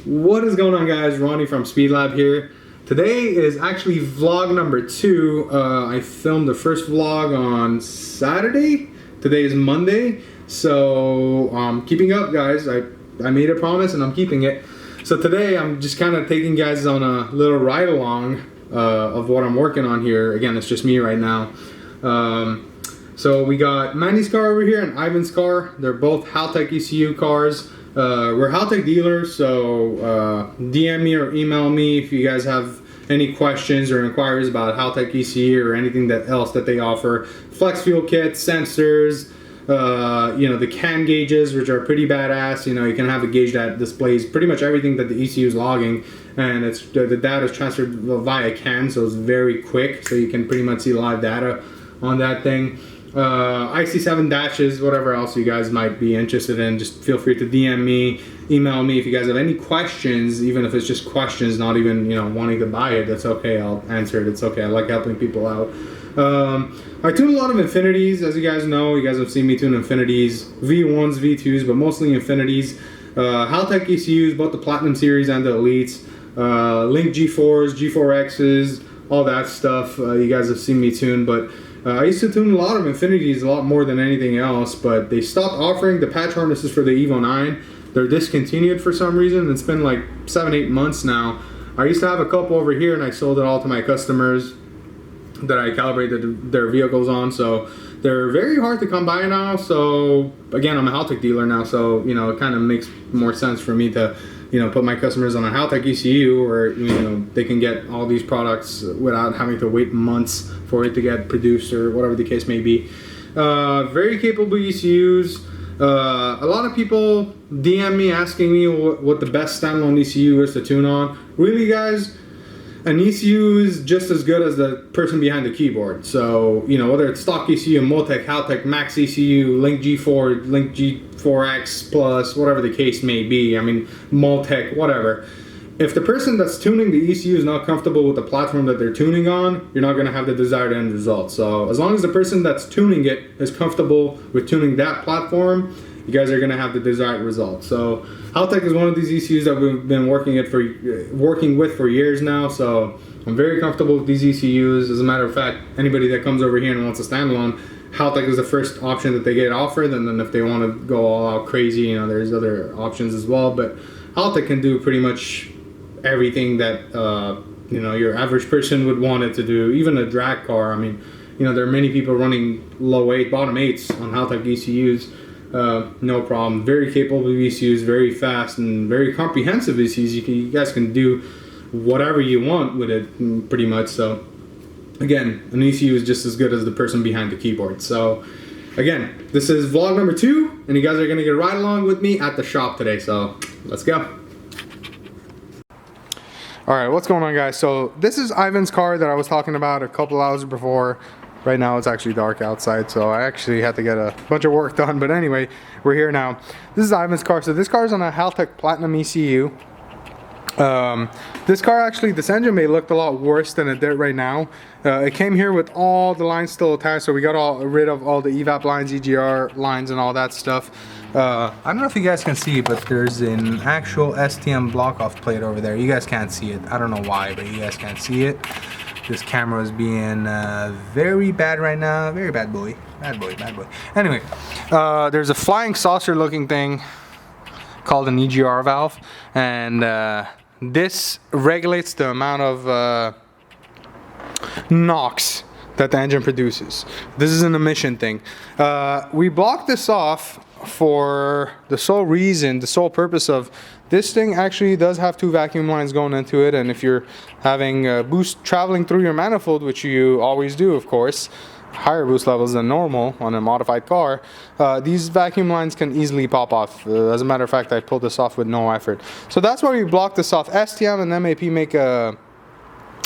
What is going on, guys? Ronnie from Speed Lab here. Today is actually vlog number 2. I filmed the first vlog on Saturday. Today is Monday, so I'm keeping up, guys. I made a promise and I'm keeping it. So today I'm just kind of taking you guys on a little ride along of what I'm working on here. Again, it's just me right now. So we got Mandy's car over here and Ivan's car. They're both Haltech Ecu cars. We're Haltech dealers, so DM me or email me if you guys have any questions or inquiries about Haltech ECU or anything else that they offer. Flex fuel kits, sensors, you know, the CAN gauges, which are pretty badass. You know, you can have a gauge that displays pretty much everything that the ECU is logging, and it's the data is transferred via CAN, so it's very quick, so you can pretty much see live data on that thing. IC7 dashes, whatever else you guys might be interested in, just feel free to DM me, email me if you guys have any questions, even if it's just questions, not even, you know, wanting to buy it. That's okay, I'll answer it. It's okay. I like helping people out. I tune a lot of Infinities, as you guys know. You guys have seen me tune Infinities, V1s, V2s, but mostly Infinities. Haltech ECUs, both the Platinum Series and the Elites. Link G4s, G4Xs, all that stuff. You guys have seen me tune, but I used to tune a lot of Infinities, a lot more than anything else, but they stopped offering the patch harnesses for the Evo 9. They're discontinued for some reason. It's been like 7-8 months now. I used to have a couple over here and I sold it all to my customers that I calibrated their vehicles on, so they're very hard to come by now. So again, I'm a Haltech dealer now, so you know, it kind of makes more sense for me to, you know, put my customers on a Haltech ECU, where, you know, they can get all these products without having to wait months for it to get produced or whatever the case may be. Very capable ECUs. A lot of people DM me asking me what the best standalone ECU is to tune on. Really, guys, an ECU is just as good as the person behind the keyboard. So, you know, whether it's stock ECU, Motec, Haltech, Max ECU, Link G4, Link G4X Plus, whatever the case may be, I mean, Motec, whatever. If the person that's tuning the ECU is not comfortable with the platform that they're tuning on, you're not going to have the desired end result. So as long as the person that's tuning it is comfortable with tuning that platform, you guys are going to have the desired result. So Haltech is one of these ECUs that we've been working with for years now. So I'm very comfortable with these ECUs. As a matter of fact, anybody that comes over here and wants a standalone, Haltech is the first option that they get offered. And then if they want to go all out crazy, you know, there's other options as well. But Haltech can do pretty much everything that you know, your average person would want it to do. Even a drag car. I mean, you know, there are many people running bottom 8s on Haltech ECUs. No problem. Very capable ECUs, very fast and very comprehensive ECUs. You guys can do whatever you want with it, pretty much. So again, an ECU is just as good as the person behind the keyboard. So again, this is vlog number 2, and you guys are gonna get a ride along with me at the shop today. So let's go. All right, what's going on, guys? So this is Ivan's car that I was talking about a couple hours before. Right now it's actually dark outside, so I actually had to get a bunch of work done. But anyway, we're here now. This is Ivan's car. So this car is on a Haltech Platinum ECU. This car, actually, this engine bay looked a lot worse than it did right now. It came here with all the lines still attached, so we got rid of all the evap lines, EGR lines, and all that stuff. I don't know if you guys can see, but there's an actual STM block-off plate over there. You guys can't see it. I don't know why, but you guys can't see it. This camera is being very bad right now. Very bad boy. Bad boy, bad boy. Anyway, there's a flying saucer looking thing called an EGR valve, and this regulates the amount of NOx that the engine produces. This is an emission thing. We blocked this off for the sole reason, the sole purpose of this thing actually does have 2 vacuum lines going into it, and if you're having boost traveling through your manifold, which you always do, of course, higher boost levels than normal on a modified car, these vacuum lines can easily pop off. As a matter of fact, I pulled this off with no effort. So that's why we blocked this off. STM and MAP make a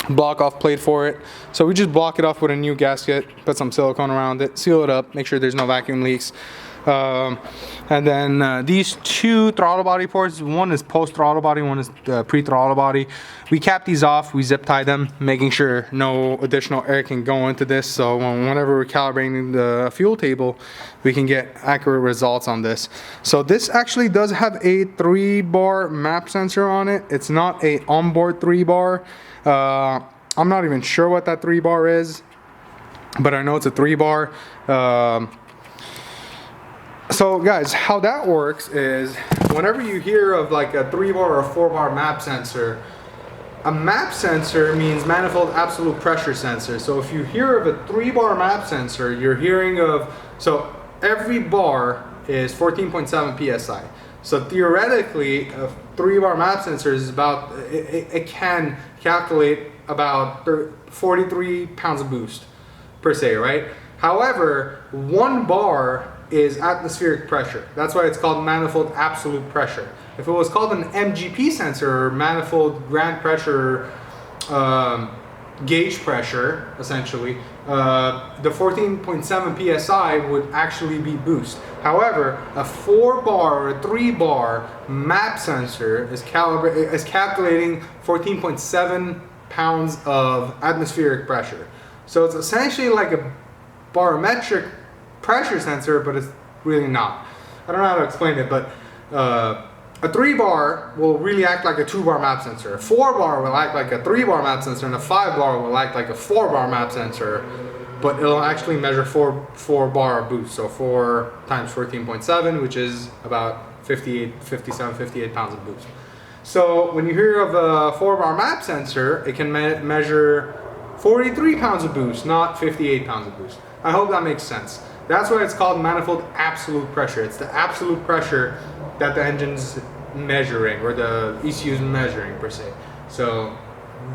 block off plate for it, so we just block it off with a new gasket, put some silicone around it, seal it up, make sure there's no vacuum leaks. And then these two throttle body ports, one is post throttle body, one is pre throttle body. We cap these off, we zip tie them, making sure no additional air can go into this, so whenever we're calibrating the fuel table, we can get accurate results on this. So this actually does have a 3-bar map sensor on it. It's not a onboard 3-bar. I'm not even sure what that 3-bar is, but I know it's a 3-bar. So guys, how that works is whenever you hear of like a 3-bar or a 4-bar map sensor, a map sensor means manifold absolute pressure sensor. So if you hear of a 3-bar map sensor, you're hearing of, so every bar is 14.7 psi. So theoretically, a 3-bar map sensor is about, it can calculate about 43 pounds of boost per se, right? However, 1 bar is atmospheric pressure. That's why it's called manifold absolute pressure. If it was called an MGP sensor, or manifold grand pressure gauge pressure, essentially, the 14.7 psi would actually be boost. However, a 4-bar or a 3-bar map sensor is calculating 14.7 pounds of atmospheric pressure. So it's essentially like a barometric pressure sensor, but it's really not. I don't know how to explain it, but a 3-bar will really act like a 2-bar map sensor. A 4-bar will act like a 3-bar map sensor, and a 5-bar will act like a 4-bar map sensor, but it'll actually measure 4-bar boost. So 4 times 14.7, which is about 58 pounds of boost. So when you hear of a 4-bar map sensor, it can measure 43 pounds of boost, not 58 pounds of boost. I hope that makes sense. That's why it's called manifold absolute pressure. It's the absolute pressure that the engine's measuring, or the ECU is measuring per se. So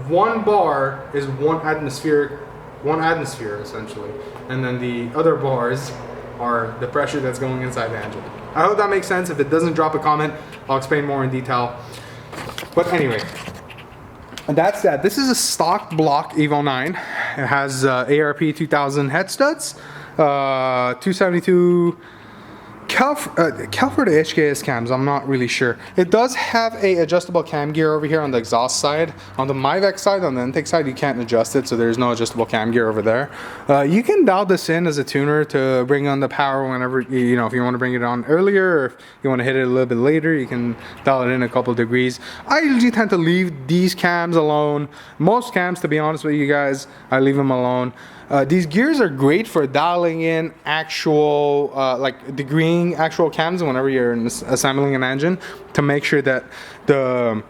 1 bar is one atmosphere essentially, and then the other bars are the pressure that's going inside the engine. I hope that makes sense. If it doesn't, drop a comment. I'll explain more in detail. But anyway, that's that. This is a stock block Evo 9. It has ARP 2000 head studs, 272 Calford HKS cams. I'm not really sure. It does have a adjustable cam gear over here on the exhaust side. On the Myvex side, on the intake side, you can't adjust it, so there's no adjustable cam gear over there. You can dial this in as a tuner to bring on the power whenever, you know, if you want to bring it on earlier, or if you want to hit it a little bit later, you can dial it in a couple degrees. I usually tend to leave these cams alone. Most cams, to be honest with you guys, I leave them alone. These gears are great for dialing in actual, like degreeing actual cams whenever you're assembling an engine, to make sure that the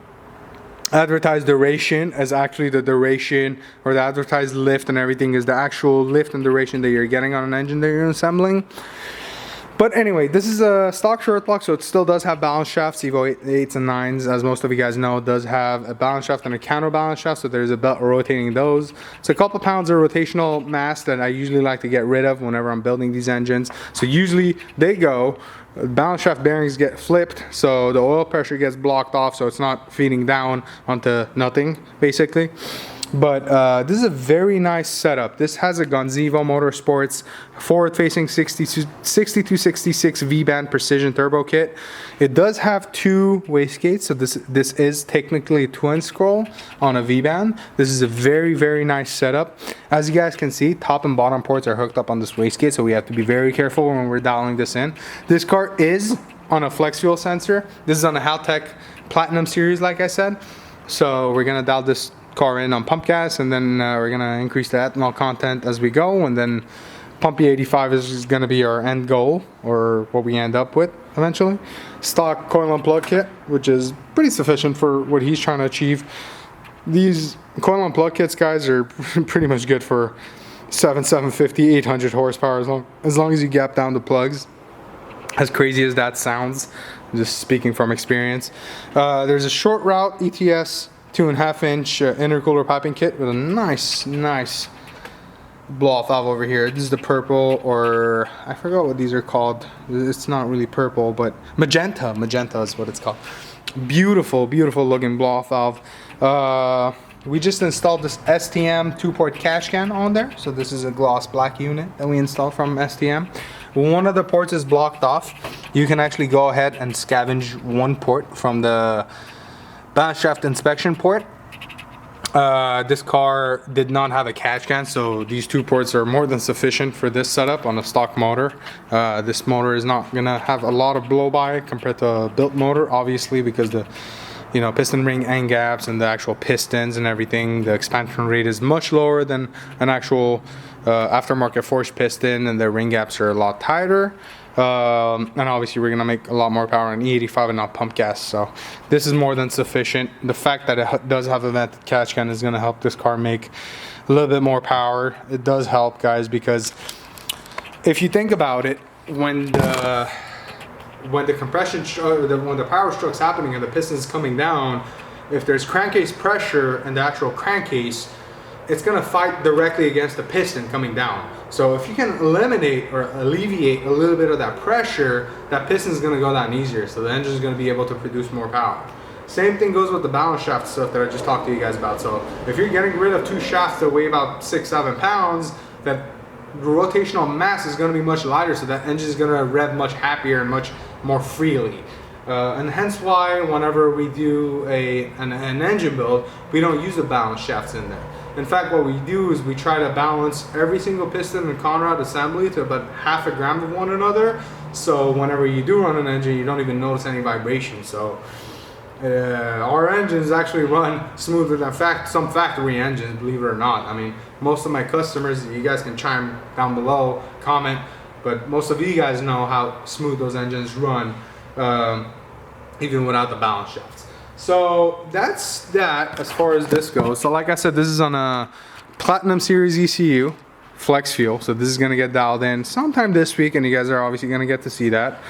advertised duration is actually the duration, or the advertised lift and everything is the actual lift and duration that you're getting on an engine that you're assembling. But anyway, this is a stock short block, so it still does have balance shafts. Evo 8s and 9s, as most of you guys know, does have a balance shaft and a counterbalance shaft, so there's a belt rotating those. It's a couple pounds of rotational mass that I usually like to get rid of whenever I'm building these engines. So usually they go, balance shaft bearings get flipped, so the oil pressure gets blocked off, so it's not feeding down onto nothing, basically. But this is a very nice setup. This has a Gonzivo Motorsports forward-facing 6266 V-band precision turbo kit. It does have 2 wastegates, so this is technically a twin scroll on a V-band. This is a very, very nice setup. As you guys can see, top and bottom ports are hooked up on this wastegate, so we have to be very careful when we're dialing this in. This car is on a flex fuel sensor. This is on a Haltech Platinum series, like I said. So we're gonna dial this car in on pump gas, and then we're gonna increase the ethanol content as we go, and then pump E85 is gonna be our end goal, or what we end up with eventually. Stock coil and plug kit, which is pretty sufficient for what he's trying to achieve. These coil and plug kits, guys, are pretty much good for 750, 800 horsepower, as long as you gap down the plugs. As crazy as that sounds, just speaking from experience. There's a short route ETS 2.5-inch intercooler piping kit with a nice blow-off valve over here. This is the purple, or I forgot what these are called. It's not really purple, but magenta is what it's called. Beautiful looking blow-off valve. We just installed this STM 2-port cash can on there. So this is a gloss black unit that we installed from STM. one of the ports is blocked off, you can actually go ahead and scavenge one port from the balance shaft inspection port. This car did not have a catch can, so these two ports are more than sufficient for this setup on a stock motor. This motor is not gonna have a lot of blow by compared to a built motor, obviously, because the piston ring end gaps and the actual pistons and everything, the expansion rate is much lower than an actual aftermarket forged piston, and the ring gaps are a lot tighter. And obviously we're gonna make a lot more power on E85 and not pump gas, so this is more than sufficient. The fact that it does have a vented catch can is gonna help this car make a little bit more power. It does help, guys, because if you think about it, when the compression when the power stroke's happening and the piston's coming down, if there's crankcase pressure in the actual crankcase, it's gonna fight directly against the piston coming down. So if you can eliminate or alleviate a little bit of that pressure, that piston's gonna go down easier, so the engine's gonna be able to produce more power. Same thing goes with the balance shaft stuff that I just talked to you guys about. So if you're getting rid of two shafts that weigh about 6-7 pounds, that rotational mass is gonna be much lighter, so that engine is gonna rev much happier and much more freely. And hence why whenever we do an engine build, we don't use the balance shafts in there. In fact, what we do is we try to balance every single piston and conrod assembly to about 1/2 gram of one another, so whenever you do run an engine, you don't even notice any vibration. So our engines actually run smoother than some factory engines, believe it or not. I mean, most of my customers, you guys can chime down below, comment, but most of you guys know how smooth those engines run, even without the balance shafts. So that's that as far as this goes. So like I said, this is on a Platinum Series ECU, flex fuel. So this is gonna get dialed in sometime this week, and you guys are obviously gonna get to see that.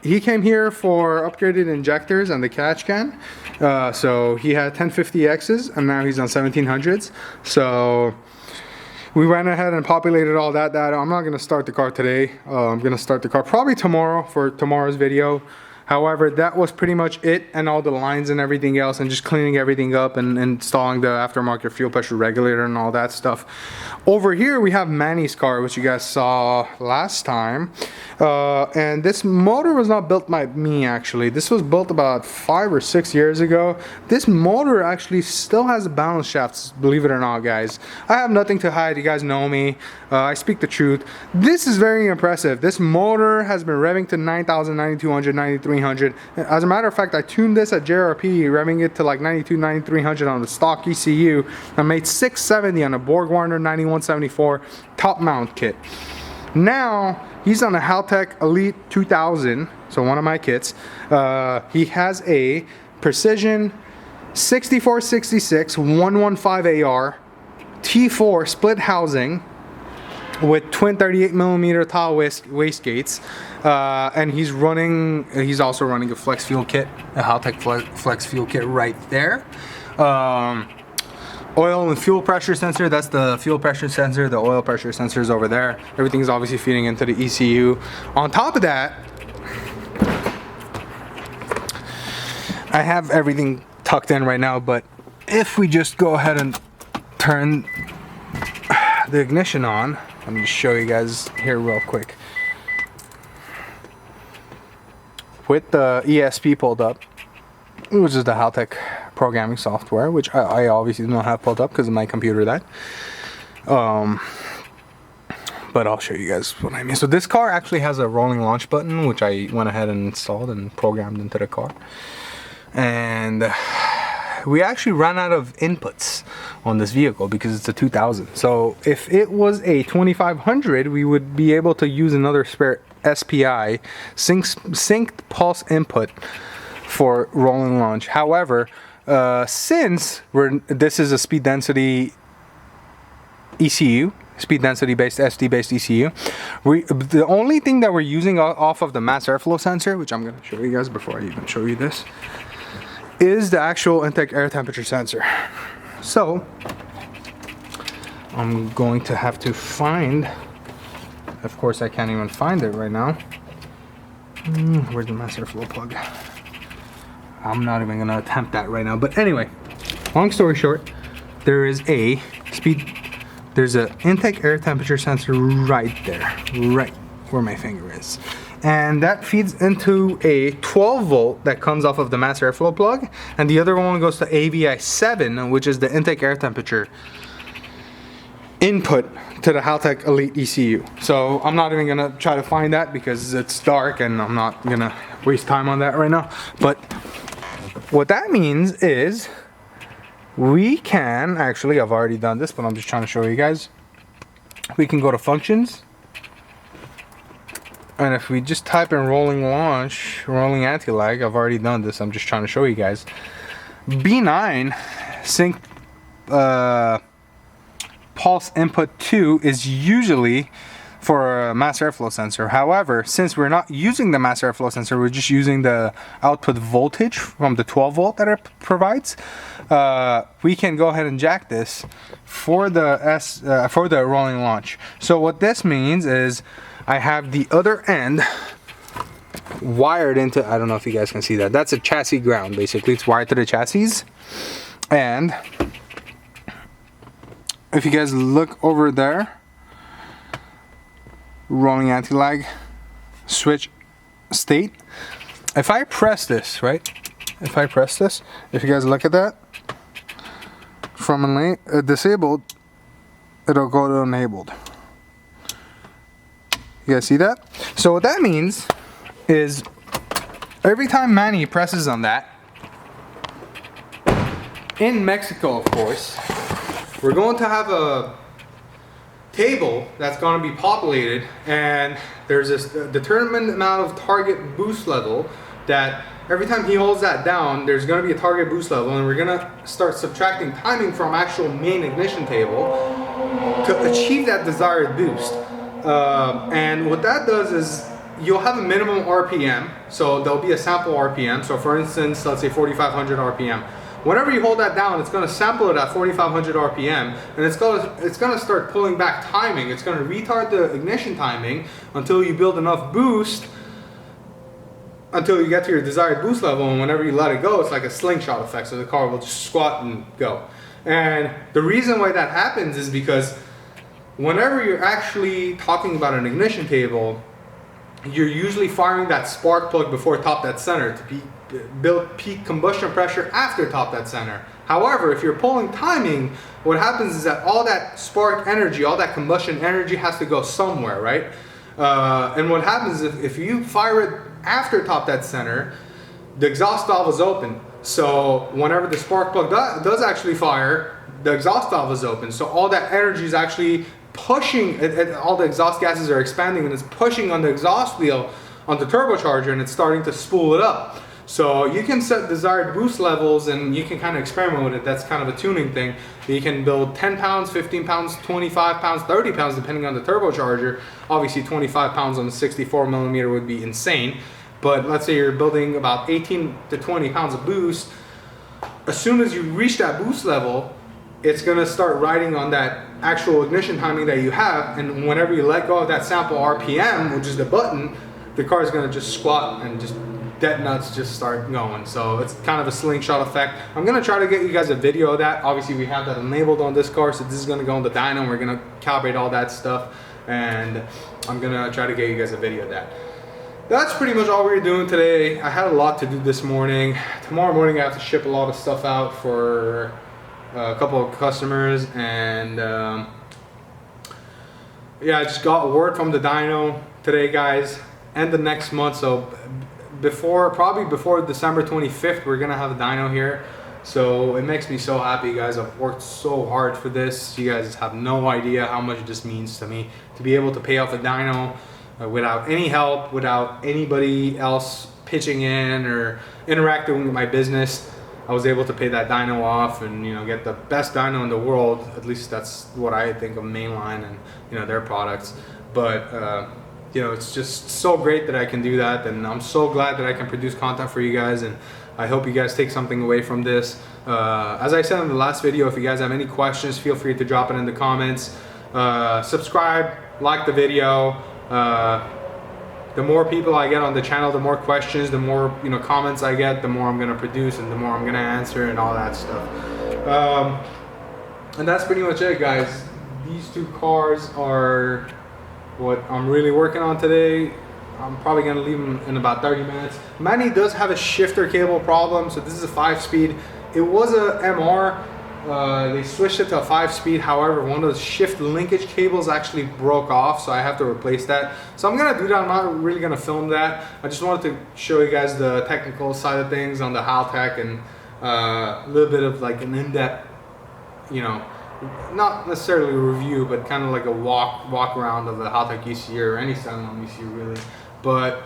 He came here for upgraded injectors and the catch can. So he had 1050Xs and now he's on 1700s. So we went ahead and populated all that data. I'm not gonna start the car today. I'm gonna start the car probably tomorrow for tomorrow's video. However, that was pretty much it, and all the lines and everything else, and just cleaning everything up and installing the aftermarket fuel pressure regulator and all that stuff. Over here we have Manny's car, which you guys saw last time, and this motor was not built by me actually. This was built about 5 or 6 years ago. This motor actually still has balance shafts, believe it or not, guys. I have nothing to hide, you guys know me. I speak the truth. This is very impressive. This motor has been revving to 9,000, 9,200, 9,300. As a matter of fact, I tuned this at JRP, revving it to like 92, 9,300 on the stock ECU. I made 670 on a Borg Warner 9174 top mount kit. Now, he's on a Haltech Elite 2000, so one of my kits. He has a Precision 6466 115 AR T4 split housing with twin 38mm tile wastegates, and he's also running a flex fuel kit, a Haltech flex fuel kit right there. Oil and fuel pressure sensor, that's the fuel pressure sensor. The oil pressure sensor is over there. Everything's obviously feeding into the ECU. On top of that, I have everything tucked in right now, but if we just go ahead and turn the ignition on, let me just show you guys here real quick. With the ESP pulled up, which is the Haltech programming software, which I obviously don't have pulled up because of my computer that. But I'll show you guys what I mean. So this car actually has a rolling launch button, which I went ahead and installed and programmed into the car. And we actually ran out of inputs on this vehicle because it's a 2000. So if it was a 2500, we would be able to use another spare SPI synced pulse input for rolling launch. However, since this is a speed density ECU, speed density based SD based ECU, the only thing that we're using off of the mass airflow sensor, which I'm going to show you guys before I even show you this, is the actual intake air temperature sensor. So I'm going to have to find, of course I can't even find it right now. Where's the mass airflow plug? I'm not even gonna attempt that right now, but anyway, long story short, there is a speed there's an intake air temperature sensor right there, right where my finger is. And that feeds into a 12 volt that comes off of the mass airflow plug, and the other one goes to AVI 7, which is the intake air temperature input to the Haltech Elite ECU. So I'm not even gonna try to find that because it's dark and I'm not gonna waste time on that right now. But what that means is we can actually, I've already done this, but I'm just trying to show you guys. We can go to functions, and if we just type in rolling launch, rolling anti-lag, I've already done this, I'm just trying to show you guys. B9 sync pulse input 2 is usually for a mass airflow sensor. However, since we're not using the mass airflow sensor, we're just using the output voltage from the 12 volt that it provides. We can go ahead and jack this for the rolling launch. So what this means is I have the other end wired into, I don't know if you guys can see that. That's a chassis ground, basically. It's wired to the chassis. And if you guys look over there, rolling anti-lag switch state. If I press this, right? If I press this, if you guys look at that, from disabled, it'll go to enabled. You guys see that? So what that means is every time Manny presses on that, in Mexico, of course, we're going to have a table that's going to be populated, and there's this determined amount of target boost level that every time he holds that down, there's going to be a target boost level, and we're going to start subtracting timing from actual main ignition table to achieve that desired boost. And what that does is you'll have a minimum RPM, so there'll be a sample RPM. So for instance, let's say 4,500 RPM. Whenever you hold that down, it's going to sample it at 4,500 RPM, and it's going to start pulling back timing. It's going to retard the ignition timing until you build enough boost, until you get to your desired boost level, and whenever you let it go, it's like a slingshot effect, so the car will just squat and go. And the reason why that happens is because whenever you're actually talking about an ignition table, you're usually firing that spark plug before top dead center to build peak combustion pressure after top dead center. However, if you're pulling timing, what happens is that all that spark energy, all that combustion energy has to go somewhere, right? And what happens if you fire it after top dead center, the exhaust valve is open. So whenever the spark plug does actually fire, the exhaust valve is open. So all that energy is actually pushing, all the exhaust gases are expanding, and it's pushing on the exhaust wheel on the turbocharger, and it's starting to spool it up. So you can set desired boost levels, and you can kind of experiment with it. That's kind of a tuning thing. You can build 10 pounds, 15 pounds, 25 pounds, 30 pounds, depending on the turbocharger. Obviously 25 pounds on the 64 millimeter would be insane. But let's say you're building about 18 to 20 pounds of boost. As soon as you reach that boost level, it's going to start riding on that actual ignition timing that you have. And whenever you let go of that sample RPM, which is the button, the car is going to just squat and just dead nuts just start going. So it's kind of a slingshot effect. I'm going to try to get you guys a video of that. Obviously we have that enabled on this car, so this is going to go on the dyno, and we're going to calibrate all that stuff, and I'm going to try to get you guys a video of that. That's pretty much all we're doing today. I had a lot to do this morning. Tomorrow morning I have to ship a lot of stuff out for a couple of customers, and yeah, I just got word from the dyno today, guys, and the next month. So probably before December 25th, we're gonna have a dyno here. So it makes me so happy, guys. I've worked so hard for this. You guys have no idea how much this means to me, to be able to pay off a dyno without any help, without anybody else pitching in or interacting with my business. I was able to pay that dyno off and, you know, get the best dyno in the world. At least that's what I think of Mainline and, you know, their products. But you know, it's just so great that I can do that, and I'm so glad that I can produce content for you guys, and I hope you guys take something away from this. As I said in the last video, if you guys have any questions, feel free to drop it in the comments. Subscribe, like the video. The more people I get on the channel, the more questions, the more, you know, comments I get, the more I'm gonna produce and the more I'm gonna answer and all that stuff. And that's pretty much it, guys. these two cars are what I'm really working on today. I'm probably gonna leave them in about 30 minutes. Manny does have a shifter cable problem, so this is a 5-speed. It was a MR. They switched it to a 5-speed. However, one of the shift linkage cables actually broke off, so I have to replace that. So I'm gonna do that. I'm not really gonna film that. I just wanted to show you guys the technical side of things on the Haltech and a little bit of like an in-depth, you know, not necessarily a review, but kind of like a walk around of the Haltech ECU or any standalone ECU really. But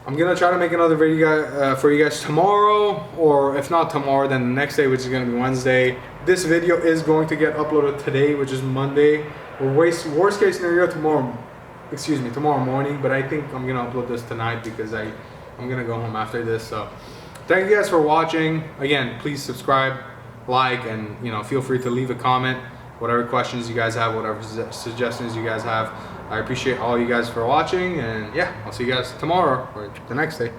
I'm gonna try to make another video for you guys tomorrow, or if not tomorrow, then the next day, which is gonna be Wednesday. This video is going to get uploaded today, which is Monday. Or worst case scenario tomorrow morning. But I think I'm gonna upload this tonight because I'm gonna go home after this. So thank you guys for watching. Again, please subscribe, like, and you know, feel free to leave a comment, whatever questions you guys have, whatever suggestions you guys have. I appreciate all you guys for watching, and yeah, I'll see you guys tomorrow or the next day.